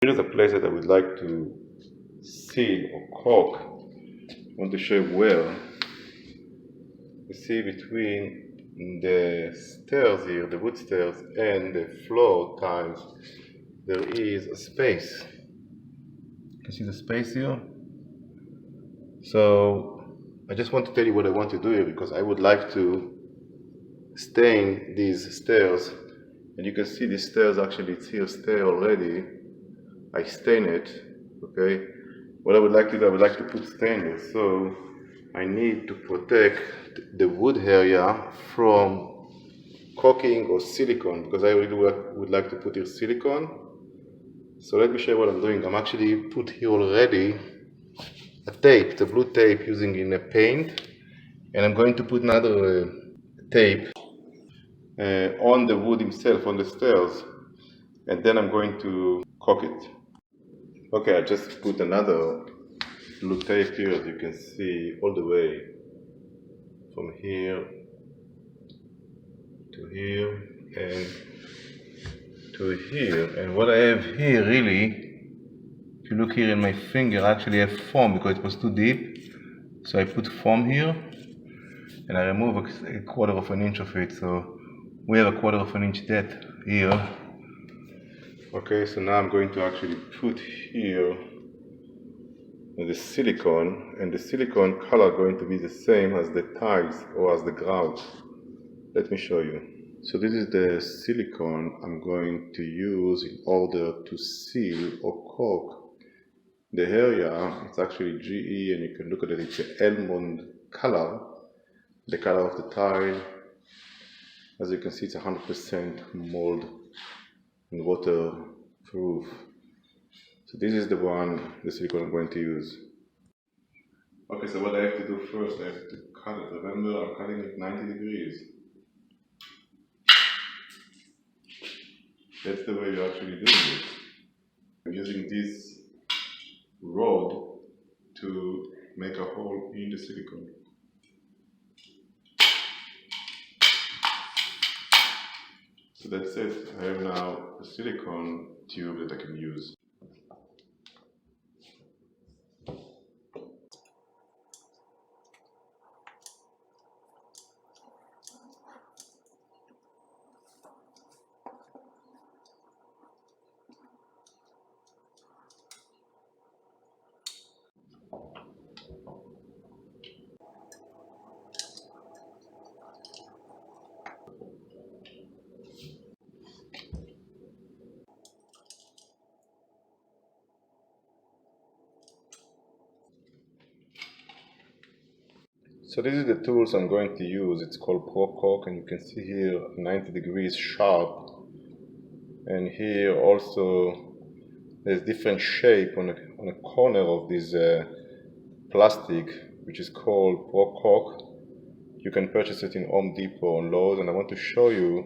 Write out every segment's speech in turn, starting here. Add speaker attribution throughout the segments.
Speaker 1: Here's a place that I would like to seal or caulk. I want to show you where. You see between the stairs here, the wood stairs, and the floor tiles, there is a space. You see the space here? So I just want to tell you what I want to do here, because I would like to stain these stairs. And you can see these stairs, actually it's here stair already. I stain it, okay? What I would like to do, I would like to put stainless. So I need to protect the wood area from caulking or silicone, because I really would like to put here silicone. So let me show you what I'm doing. I'm actually put here already a tape, the blue tape using in a paint, and I'm going to put another tape on the wood himself, on the stairs, and then I'm going to caulk it. Okay, I just put another blue tape here, as you can see, all the way from here to here and to here. And what I have here, really, if you look here in my finger, I actually have foam because it was too deep. So I put foam here and I remove a quarter of an inch of it. So we have a quarter of an inch depth here. Okay, so now I'm going to actually put here the silicone, and the silicone color going to be the same as the tiles or as the grout. Let me show you. So this is the silicone I'm going to use in order to seal or caulk the area. It's actually GE, and you can look at it, it's an almond color, the color of the tile. As you can see, it's 100% mold and waterproof. So this is the one, the silicone I'm going to use. Okay, so what I have to do first, I have to cut it. Remember, I'm cutting it 90 degrees. That's the way you're actually doing it. I'm using this rod to make a hole in the silicone. So that's it. I have now a silicone tube that I can use. So this is the tools I'm going to use. It's called ProCaulk, and you can see here 90 degrees sharp. And here also there's different shape on a corner of this plastic, which is called ProCaulk. You can purchase it in Home Depot or Lowe's, and I want to show you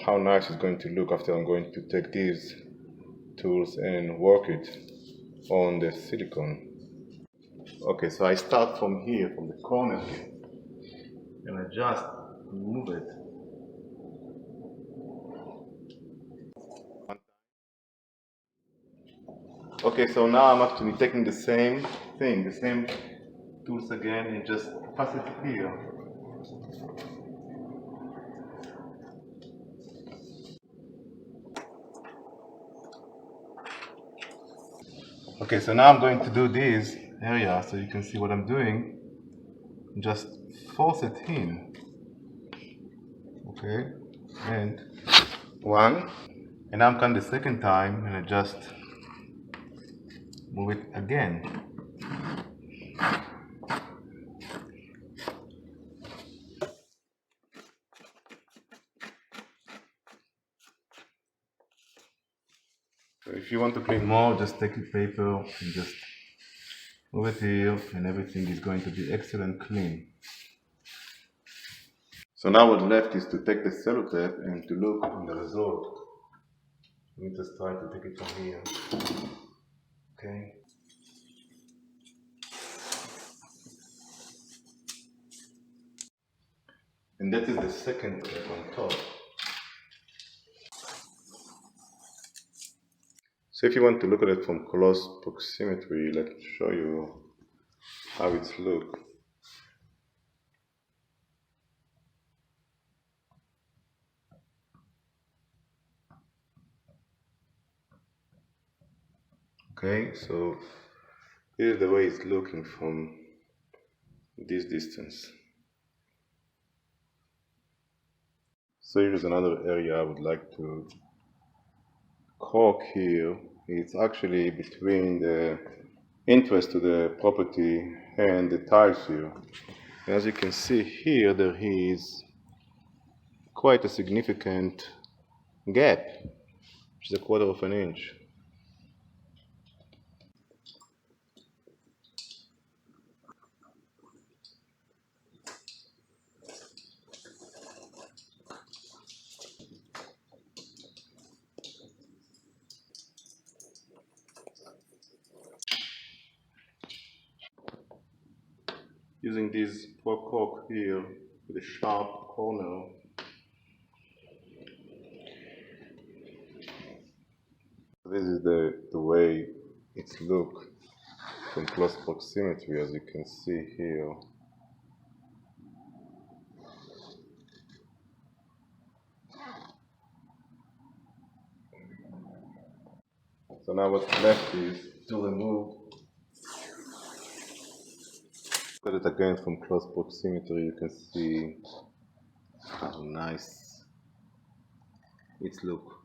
Speaker 1: how nice it's going to look after I'm going to take these tools and work it on the silicone. Okay, so I start from here, from the corner here, and I just move it. Okay, so now I'm actually taking the same thing, the same tools again, and just pass it here. Okay, so now I'm going to do this area so you can see what I'm doing. Just force it in. Okay, and one, and now I'm coming the second time and I just move it again. So if you want to clean more, just take your paper and just move it here, and everything is going to be excellent clean. So now what's left is to take the sellotape and to look on the result. Let me just try to take it from here. Okay. And that is the second tape on top. So So if you want to look at it from close proximity, let me show you how it looks. Okay, so here's the way it's looking from this distance. So here's another area I would like to caulk here. It's actually between the entrance to the property and the tiles here. And as you can see here, there is quite a significant gap, which is 1/4 of an inch. Using this ProCaulk here with a sharp corner, this is the way it looks from close proximity, as you can see here. So now what's left is to remove. Look at it again from close proximity. You can see how nice it looks.